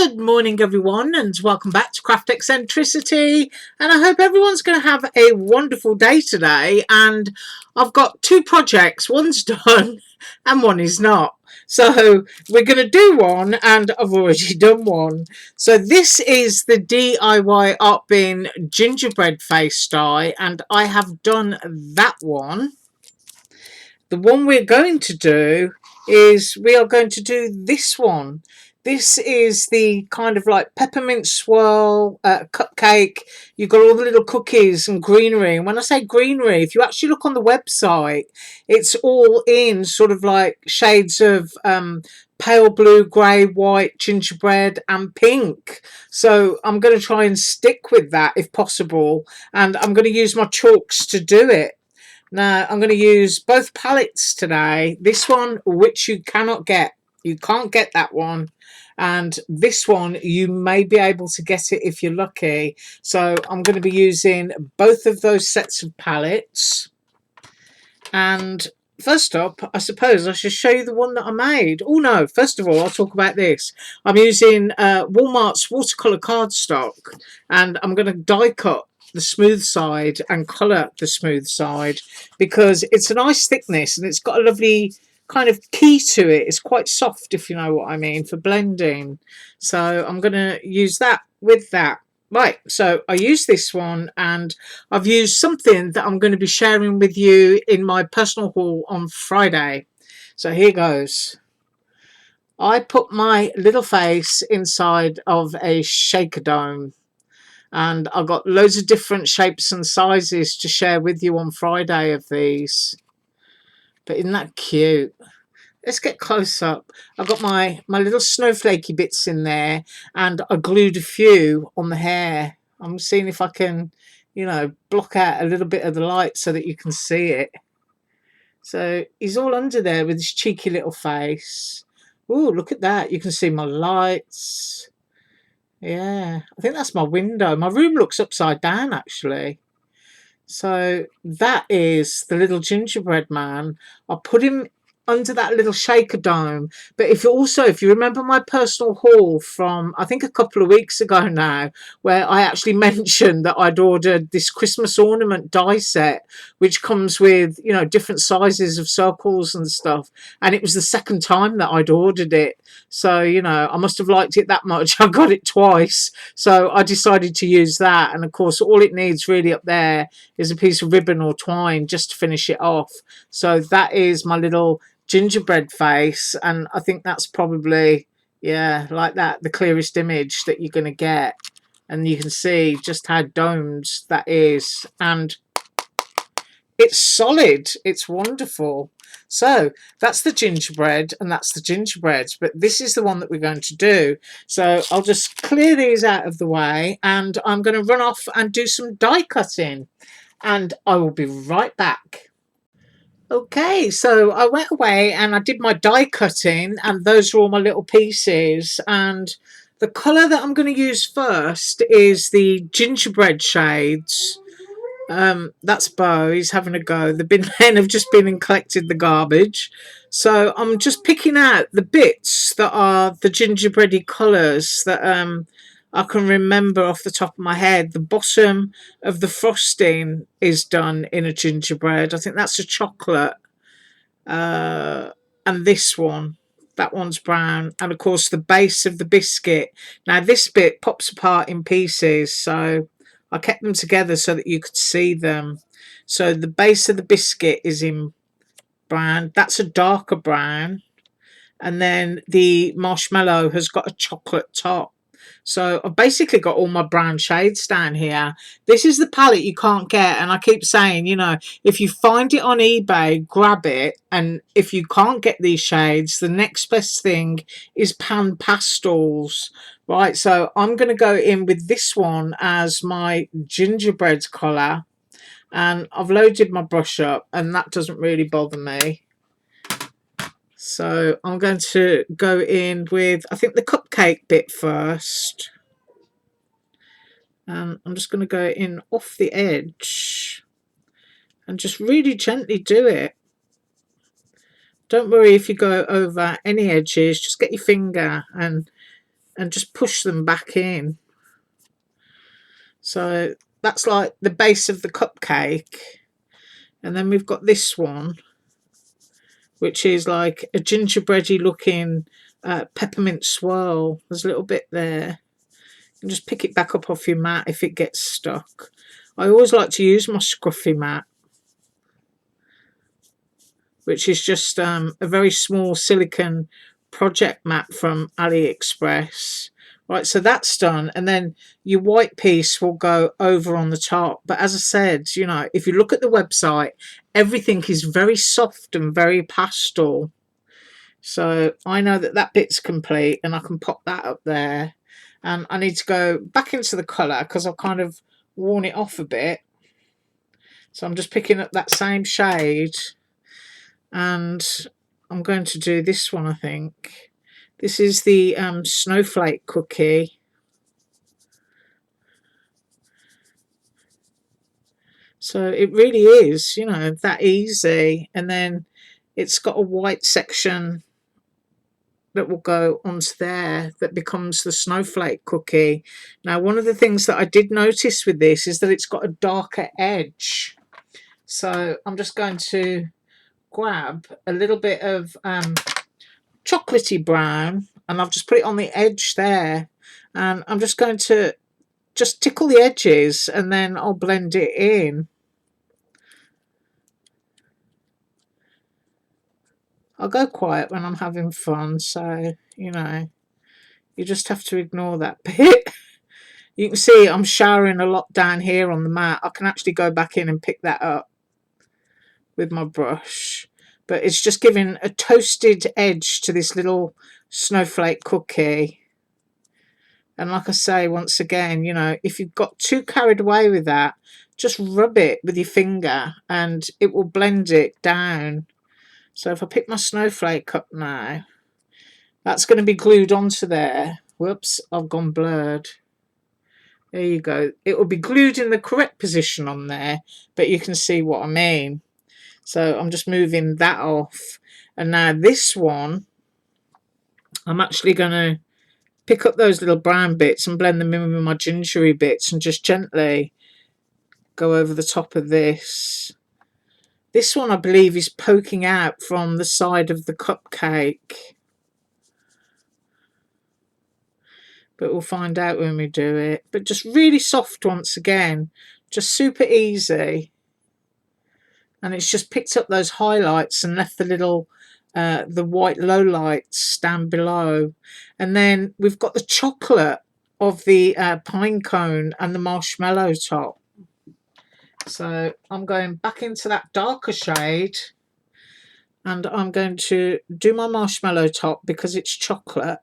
Good morning everyone, and welcome back to Craft Eccentricity, and I hope everyone's going to have a wonderful day today. And I've got two projects, one's done and one is not, so we're going to do one and I've already done one. So this is the DIY art bin gingerbread face die, and I have done that one. The one we're going to do is we are going to do this one. This is the kind of like peppermint swirl cupcake. You've got all the little cookies and greenery. And when I say greenery, if you actually look on the website, it's all in sort of like shades of pale blue, grey, white, gingerbread and pink. So I'm going to try and stick with that if possible. And I'm going to use my chalks to do it. Now, I'm going to use both palettes today. This one, which you cannot get. You can't get that one. And this one, you may be able to get it if you're lucky. So I'm going to be using both of those sets of palettes. And first up, I suppose I should show you the one that I made. Oh no, first of all, I'll talk about this. I'm using Walmart's watercolour cardstock. And I'm going to die cut the smooth side and colour the smooth side because it's a nice thickness and it's got a lovely kind of key to it. It's quite soft, if you know what I mean, for blending. So I'm going to use that with that. Right, so I use this one, and I've used something that I'm going to be sharing with you in my personal haul on Friday. So here goes. I put my little face inside of a shaker dome, and I've got loads of different shapes and sizes to share with you on Friday of these. But isn't that cute? Let's get close up. I've got my little snowflakey bits in there, and I glued a few on the hair. I'm seeing if I can, you know, block out a little bit of the light so that you can see it. So he's all under there with his cheeky little face. Oh, look at that. You can see my lights. Yeah, I think that's my window. My room looks upside down, actually. So that is the little gingerbread man. I put him under that little shaker dome. But if you remember my personal haul from I think a couple of weeks ago now, where I actually mentioned that I'd ordered this Christmas ornament die set, which comes with, you know, different sizes of circles and stuff, and it was the second time that I'd ordered it. So, you know, I must have liked it that much. I got it twice, so I decided to use that. And of course, all it needs really up there is a piece of ribbon or twine just to finish it off. So that is my little gingerbread face, and I think that's probably, yeah, like that, the clearest image that you're going to get. And you can see just how domed that is, and it's solid. It's wonderful. So that's the gingerbread, and that's the gingerbread, but this is the one that we're going to do. So I'll just clear these out of the way, and I'm going to run off and do some die cutting, and I will be right back. Okay, so I went away and I did my die cutting, and those are all my little pieces. And the colour that I'm going to use first is the gingerbread shades. That's Bo, he's having a go. The bin men have just been and collected the garbage. So I'm just picking out the bits that are the gingerbready colours that I can remember off the top of my head. The bottom of the frosting is done in a gingerbread. I think that's a chocolate. And this one, that one's brown. And of course the base of the biscuit. Now this bit pops apart in pieces, so I kept them together so that you could see them. So the base of the biscuit is in brown. That's a darker brown. And then the marshmallow has got a chocolate top. So I've basically got all my brown shades down here. This is the palette you can't get, and I keep saying, you know, if you find it on eBay, grab it. And if you can't get these shades, the next best thing is pan pastels. Right, so I'm going to go in with this one as my gingerbread colour, and I've loaded my brush up, and that doesn't really bother me. So I'm going to go in with, I think, the cupcake bit first. And I'm just going to go in off the edge and just really gently do it. Don't worry if you go over any edges, just get your finger and and just push them back in. So that's like the base of the cupcake. And then we've got this one, which is like a gingerbready looking peppermint swirl. There's a little bit there. And just pick it back up off your mat if it gets stuck. I always like to use my scruffy mat, which is just a very small silicone project mat from AliExpress. Right, so that's done, and then your white piece will go over on the top. But as I said, you know, if you look at the website, everything is very soft and very pastel. So I know that that bit's complete, and I can pop that up there. And I need to go back into the colour because I've kind of worn it off a bit. So I'm just picking up that same shade, and I'm going to do this one, I think. This is the snowflake cookie. So it really is, you know, that easy. And then it's got a white section that will go onto there that becomes the snowflake cookie. Now, one of the things that I did notice with this is that it's got a darker edge. So I'm just going to grab a little bit of chocolatey brown, and I've just put it on the edge there, and I'm just going to just tickle the edges, and then I'll blend it in. I'll go quiet when I'm having fun, so you know, you just have to ignore that bit. You can see I'm showering a lot down here on the mat. I can actually go back in and pick that up with my brush, but it's just giving a toasted edge to this little snowflake cookie. And like I say, once again, you know, if you've got too carried away with that, just rub it with your finger and it will blend it down. So if I pick my snowflake up now, that's going to be glued onto there. Whoops, I've gone blurred. There you go. It will be glued in the correct position on there, but you can see what I mean. So I'm just moving that off. And now this one, I'm actually going to pick up those little brown bits and blend them in with my gingery bits and just gently go over the top of this. This one, I believe, is poking out from the side of the cupcake. But we'll find out when we do it. But just really soft once again. Just super easy. And it's just picked up those highlights and left the little the white lowlights down below. And then we've got the chocolate of the pine cone and the marshmallow top. So I'm going back into that darker shade, and I'm going to do my marshmallow top because it's chocolate.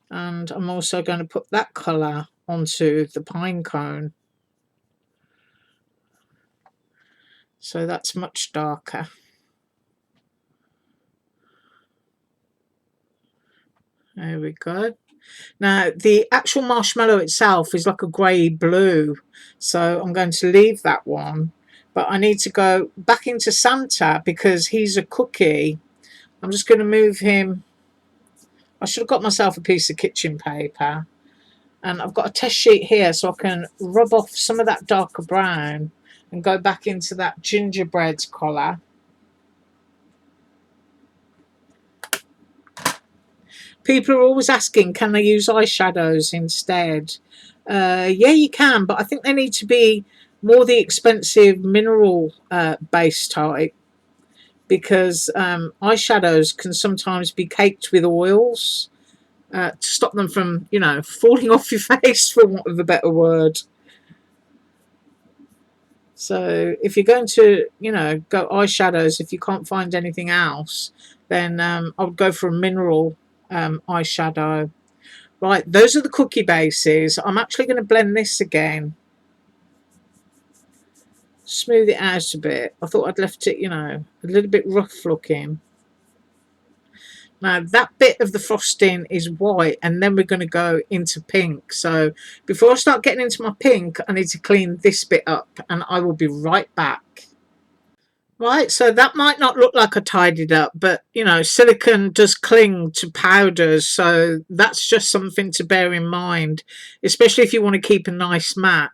And I'm also going to put that colour onto the pine cone. So that's much darker. There we go. Now the actual marshmallow itself is like a grey blue, so I'm going to leave that one, but I need to go back into Santa because he's a cookie. I'm just going to move him. I should have got myself a piece of kitchen paper, and I've got a test sheet here so I can rub off some of that darker brown and go back into that gingerbread colour. People are always asking, can I use eyeshadows instead? Yeah, you can, but I think they need to be more the expensive mineral base type, because eyeshadows can sometimes be caked with oils to stop them from, you know, falling off your face, for want of a better word. So if you're going to, you know, go eyeshadows, if you can't find anything else, then I would go for a mineral eyeshadow. Right, those are the cookie bases. I'm actually going to blend this again. Smooth it out a bit. I thought I'd left it, you know, a little bit rough looking. Now that bit of the frosting is white, and then we're going to go into pink. So before I start getting into my pink, I need to clean this bit up, and I will be right back. Right, so that might not look like I tidied up, but you know, silicone does cling to powders, so that's just something to bear in mind, especially if you want to keep a nice mat.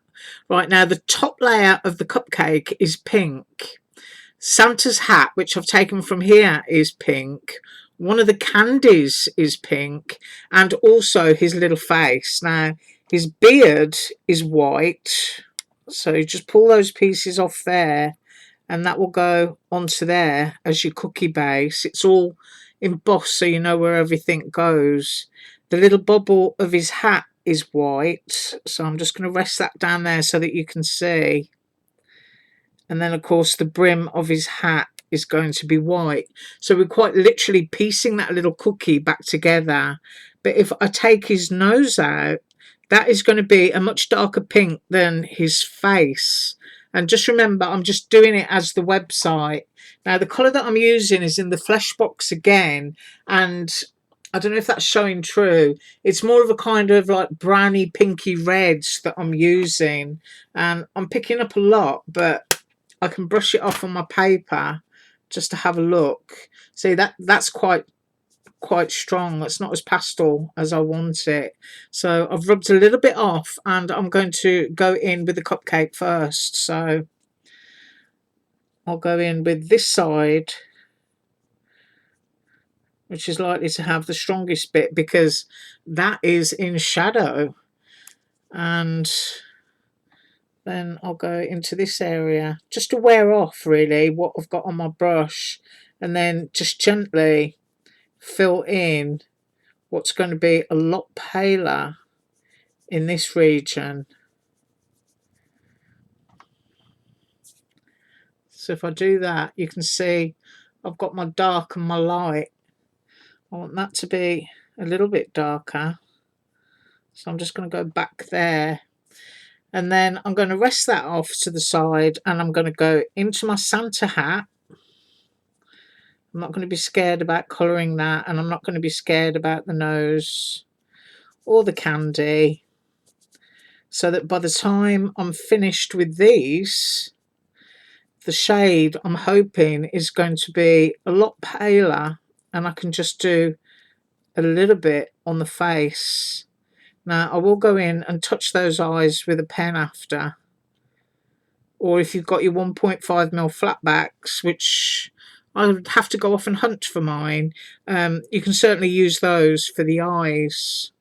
Right now, the top layer of the cupcake is pink. Santa's hat, which I've taken from here, is pink. One of the candies is pink, and also his little face. Now, his beard is white, so you just pull those pieces off there and that will go onto there as your cookie base. It's all embossed so you know where everything goes. The little bubble of his hat is white, so I'm just going to rest that down there so that you can see. And then of course the brim of his hat is going to be white, so we're quite literally piecing that little cookie back together. But if I take his nose out, that is going to be a much darker pink than his face. And just remember, I'm just doing it as the website. Now the colour that I'm using is in the flesh box again, and I don't know if that's showing true. It's more of a kind of like browny pinky red that I'm using, and I'm picking up a lot, but I can brush it off on my paper just to have a look. See, that's quite strong. That's not as pastel as I want it. So I've rubbed a little bit off, and I'm going to go in with the cupcake first. So I'll go in with this side, which is likely to have the strongest bit because that is in shadow. And then I'll go into this area just to wear off really what I've got on my brush, and then just gently fill in what's going to be a lot paler in this region. So if I do that, you can see I've got my dark and my light. I want that to be a little bit darker, so I'm just going to go back there, and then I'm going to rest that off to the side, and I'm going to go into my Santa hat. I'm not going to be scared about colouring that, and I'm not going to be scared about the nose or the candy, so that by the time I'm finished with these, the shade I'm hoping is going to be a lot paler, and I can just do a little bit on the face. Now I will go in and touch those eyes with a pen after, or if you've got your 1.5mm flatbacks, which I would have to go off and hunt for mine, you can certainly use those for the eyes.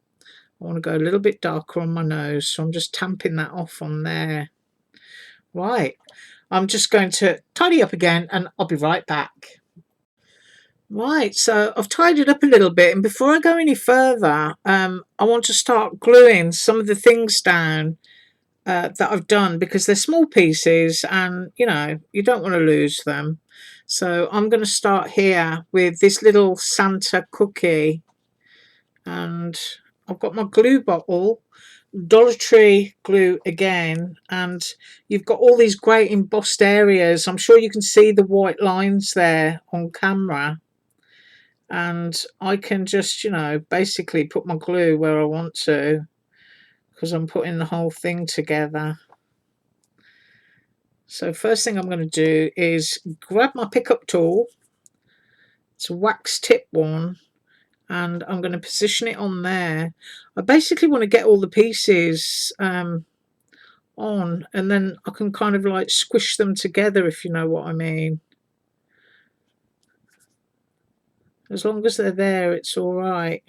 I want to go a little bit darker on my nose, so I'm just tamping that off on there. Right, I'm just going to tidy up again and I'll be right back. Right, so I've tidied up a little bit, and before I go any further, I want to start gluing some of the things down that I've done, because they're small pieces and you know you don't want to lose them. So I'm going to start here with this little Santa cookie, and I've got my glue bottle, Dollar Tree glue again, and you've got all these great embossed areas. I'm sure you can see the white lines there on camera, and I can just, you know, basically put my glue where I want to, because I'm putting the whole thing together. So first thing I'm going to do is grab my pickup tool. It's a wax tip one, and I'm going to position it on there. I basically want to get all the pieces on, and then I can kind of like squish them together, if you know what I mean. As long as they're there, it's all right.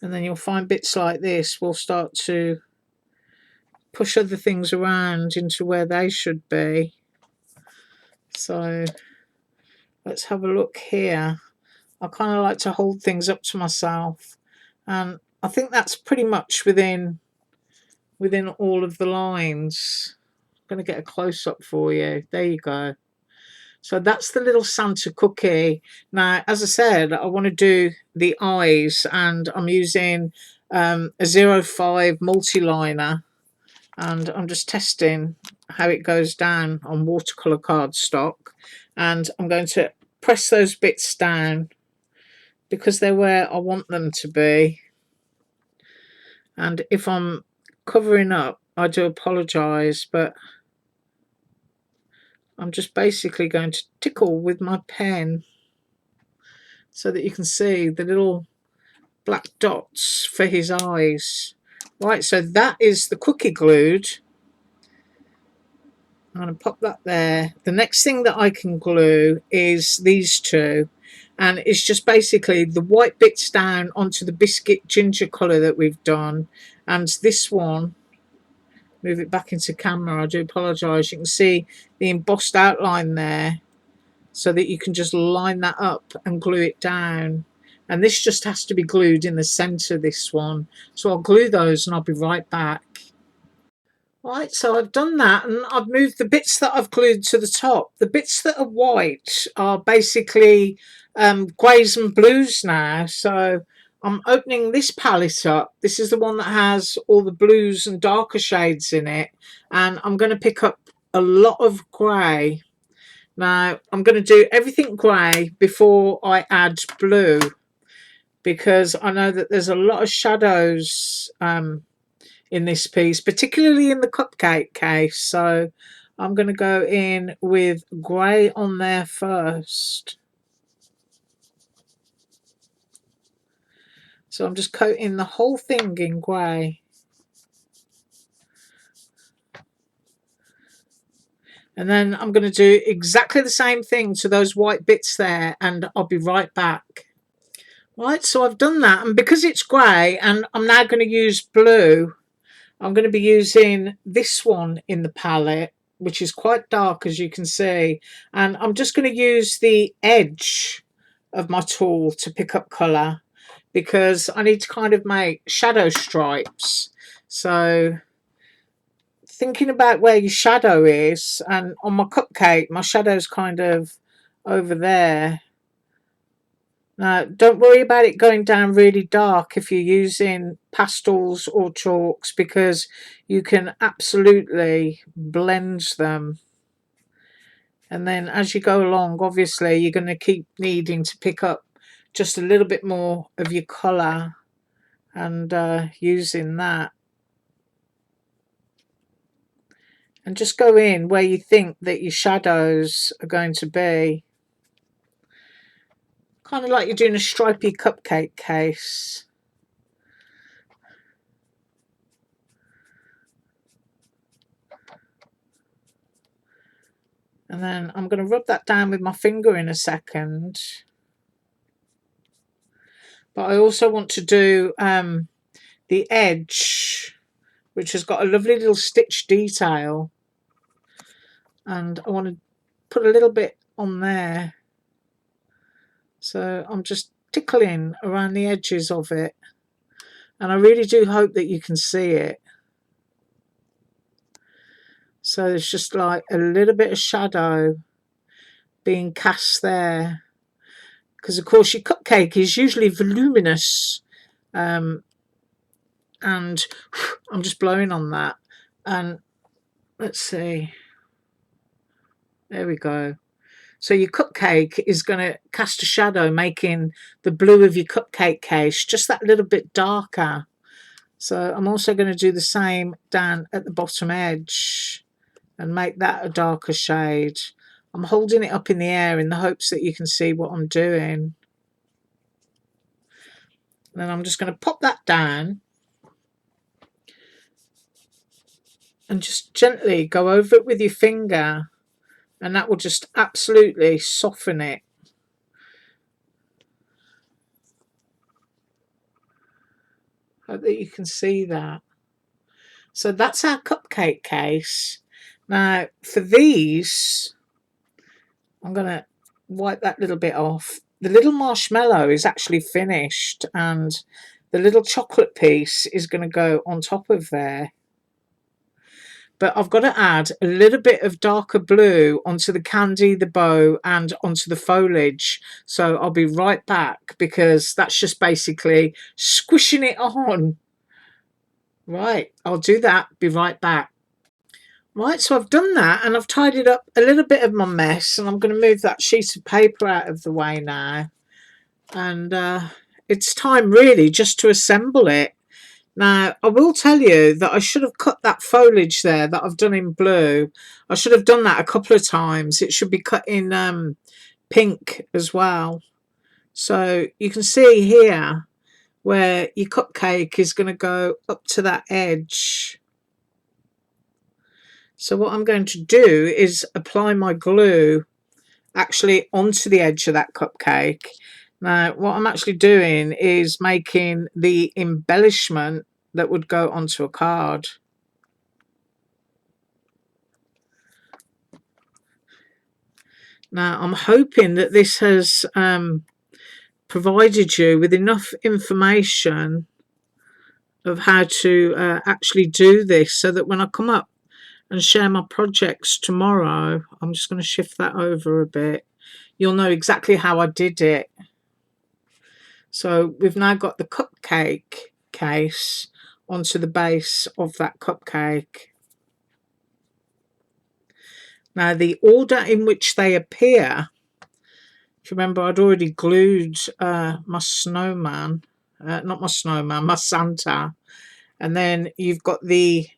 And then you'll find bits like this will start to push other things around into where they should be. So let's have a look here. I kind of like to hold things up to myself, and I think that's pretty much within all of the lines. I'm going to get a close-up for you. There you go. So that's the little Santa cookie. Now, as I said, I want to do the eyes, and I'm using a 05 multi-liner, and I'm just testing how it goes down on watercolour cardstock, and I'm going to press those bits down because they're where I want them to be. And if I'm covering up, I do apologise, but I'm just basically going to tickle with my pen so that you can see the little black dots for his eyes. Right, so that is the cookie glued. I'm going to pop that there. The next thing that I can glue is these two. And it's just basically the white bits down onto the biscuit ginger colour that we've done. And this one, move it back into camera, I do apologise. You can see the embossed outline there, so that you can just line that up and glue it down. And this just has to be glued in the centre, this one. So I'll glue those and I'll be right back. Right, so I've done that and I've moved the bits that I've glued to the top. The bits that are white are basically greys and blues now. So I'm opening this palette up. This is the one that has all the blues and darker shades in it. And I'm going to pick up a lot of grey. Now I'm going to do everything grey before I add blue, because I know that there's a lot of shadows in this piece, particularly in the cupcake case. So I'm going to go in with grey on there first. So I'm just coating the whole thing in grey. And then I'm going to do exactly the same thing to those white bits there, and I'll be right back. Right, so I've done that, and because it's grey and I'm now going to use blue, I'm going to be using this one in the palette, which is quite dark, as you can see. And I'm just going to use the edge of my tool to pick up colour, because I need to kind of make shadow stripes. So thinking about where your shadow is, and on my cupcake, my shadow's kind of over there. Now, don't worry about it going down really dark if you're using pastels or chalks, because you can absolutely blend them. And then as you go along, obviously, you're going to keep needing to pick up just a little bit more of your colour and using that. And just go in where you think that your shadows are going to be. Kind of like you're doing a stripy cupcake case. And then I'm going to rub that down with my finger in a second. But I also want to do the edge, which has got a lovely little stitch detail. And I want to put a little bit on there. So I'm just tickling around the edges of it. And I really do hope that you can see it. So there's just like a little bit of shadow being cast there. Because of course your cupcake is usually voluminous. And I'm just blowing on that. And let's see. There we go. So your cupcake is going to cast a shadow, making the blue of your cupcake case just that little bit darker. So I'm also going to do the same down at the bottom edge and make that a darker shade. I'm holding it up in the air in the hopes that you can see what I'm doing. And then I'm just going to pop that down and just gently go over it with your finger. And that will just absolutely soften it. Hope that you can see that. So that's our cupcake case. Now for these, I'm going to wipe that little bit off. The little marshmallow is actually finished, and the little chocolate piece is going to go on top of there. But I've got to add a little bit of darker blue onto the candy, the bow, and onto the foliage. So I'll be right back, because that's just basically squishing it on. Right, I'll do that, be right back. Right, so I've done that and I've tidied up a little bit of my mess, and I'm going to move that sheet of paper out of the way now. And it's time really just to assemble it. Now, I will tell you that I should have cut that foliage there that I've done in blue. I should have done that a couple of times. It should be cut in pink as well. So you can see here where your cupcake is going to go up to that edge. So what I'm going to do is apply my glue actually onto the edge of that cupcake. Now, what I'm actually doing is making the embellishment that would go onto a card. Now, I'm hoping that this has provided you with enough information of how to actually do this, so that when I come up and share my projects tomorrow, I'm just going to shift that over a bit, you'll know exactly how I did it. So we've now got the cupcake case onto the base of that cupcake. Now, the order in which they appear, if you remember, I'd already glued my snowman, not my snowman, my Santa, and then you've got the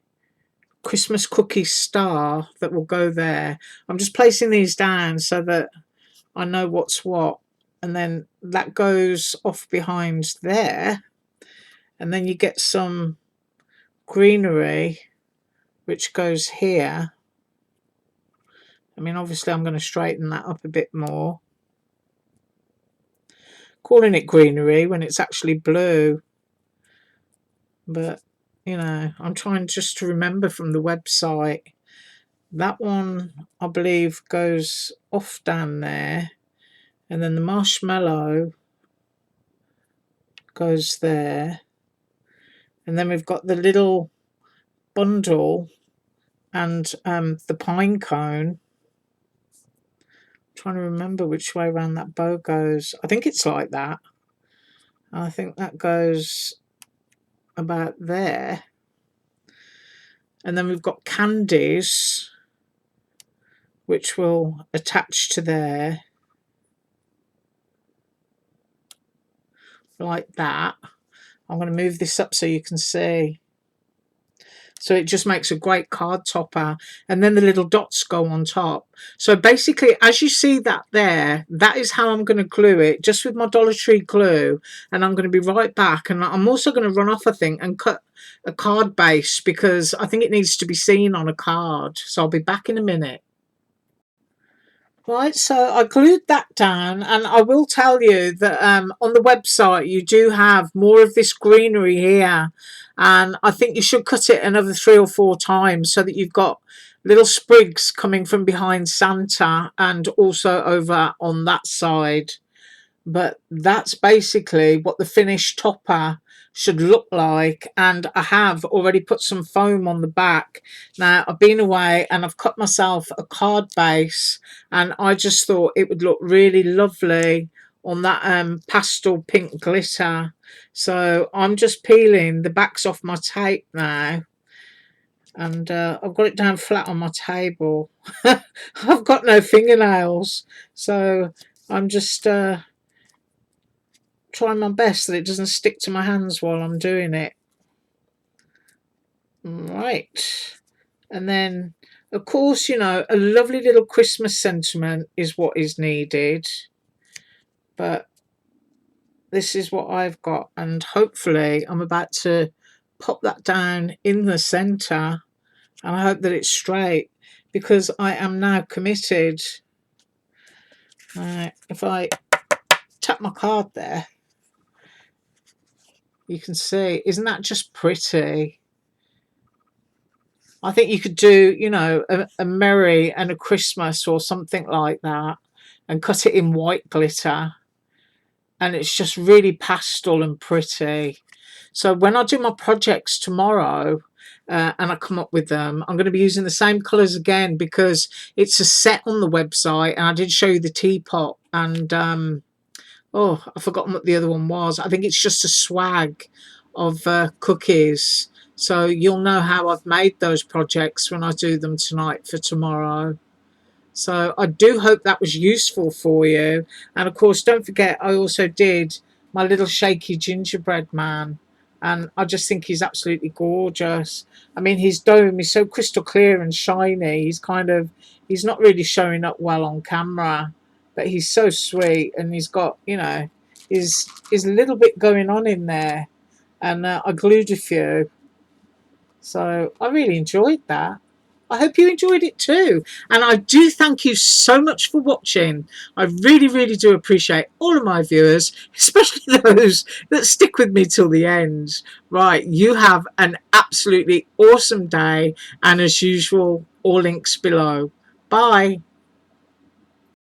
Christmas cookie star that will go there. I'm just placing these down so that I know what's what, and then that goes off behind there, and then you get some greenery which goes here. I mean, obviously I'm going to straighten that up a bit more, calling it greenery when it's actually blue, but you know, I'm trying just to remember from the website. That one, I believe, goes off down there, and then the marshmallow goes there, and then we've got the little bundle and the pine cone. I'm trying to remember which way around that bow goes. I think it's like that. I think that goes about there, and then we've got candies which will attach to there like that. I'm going to move this up so you can see. So it just makes a great card topper, and then the little dots go on top. So basically, as you see that there, that is how I'm going to glue it, just with my Dollar Tree glue, and I'm going to be right back. And I'm also going to run off, I think, and cut a card base, because I think it needs to be seen on a card. So I'll be back in a minute. Right, so I glued that down, and I will tell you that on the website you do have more of this greenery here, and I think you should cut it another 3 or 4 times so that you've got little sprigs coming from behind Santa and also over on that side. But that's basically what the finished topper should look like, and I have already put some foam on the back. Now, I've been away and I've cut myself a card base, and I just thought it would look really lovely on that pastel pink glitter. So I'm just peeling the backs off my tape now, and I've got it down flat on my table. I've got no fingernails, so I'm just trying my best that it doesn't stick to my hands while I'm doing it. Right. And then, of course, you know, a lovely little Christmas sentiment is what is needed. But this is what I've got. And hopefully I'm about to pop that down in the centre. And I hope that it's straight, because I am now committed. If I tap my card there, you can see, isn't that just pretty? I think you could do, you know, a Merry and a Christmas or something like that, and cut it in white glitter, and it's just really pastel and pretty. So when I do my projects tomorrow and I come up with them, I'm going to be using the same colours again, because it's a set on the website, and I did show you the teapot, and oh, I've forgotten what the other one was. I think it's just a swag of cookies. So you'll know how I've made those projects when I do them tonight for tomorrow. So I do hope that was useful for you. And of course, don't forget, I also did my little shaky gingerbread man and I just think he's absolutely gorgeous. I mean, his dome is so crystal clear and shiny. He's not really showing up well on camera, but he's so sweet, and he's got, you know, his little bit going on in there, and I glued a few, so I really enjoyed that. I hope you enjoyed it too. And I do thank you so much for watching. I really, really do appreciate all of my viewers, especially those that stick with me till the end. Right, you have an absolutely awesome day. And as usual, all links below. Bye.